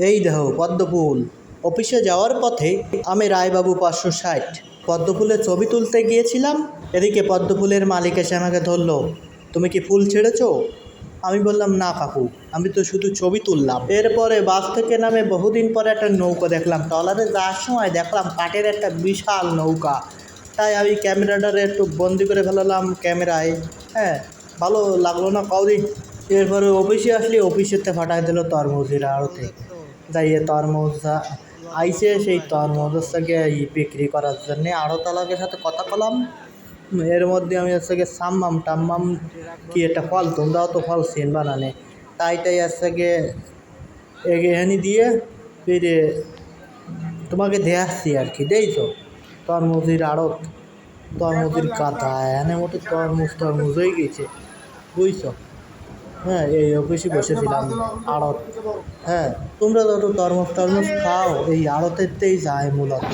এই দেখো পদ্মফুল। অফিসে যাওয়ার পথে আমি রায়বাবু 560 পদ্মফুলের ছবি তুলতে গিয়েছিলাম। এদিকে পদ্মফুলের মালিক এসে আমাকে ধরলো, তুমি কি ফুল ছেড়েছো? আমি বললাম, না কাকু, আমি তো শুধু ছবি তুললাম। এরপরে বাস থেকে নামে বহুদিন পরে একটা নৌকা দেখলাম। ট্রলারে যাওয়ার সময় দেখলাম কাঠের একটা বিশাল নৌকা। তাই আমি ক্যামেরাটারে একটু বন্দি করে ফেলালাম ক্যামেরায়। হ্যাঁ, ভালো লাগলো না কাউরি। এরপরে অফিসে আসলে অফিসেতে ফাটাই দিল তরমুজের আড়তে। যাইয়ে তরমুজ আইসে, সেই তরমুজ হচ্ছে গিয়ে বিক্রি করার জন্যে আড়তলাকের সাথে কথা বললাম। এর মধ্যে আমি হচ্ছে গিয়ে সাম্মাম টাম্মাম কি একটা ফল, তোমরাও তো ফল চেন বানানে, তাই হচ্ছে গিয়ে এখানে দিয়ে ফিরে তোমাকে দেখাচ্ছি আর কি। দেখছো তরমুজের আড়ত, তরমুজের কাঁথা, এখানে মোটে তরমুজ হয়ে গেছে, বুঝছো? হ্যাঁ, এই অফিসে বসেছিলাম আড়ত। হ্যাঁ, তোমরা যত তরমুজ খাও এই আড়তেরতেই যায় মূলত।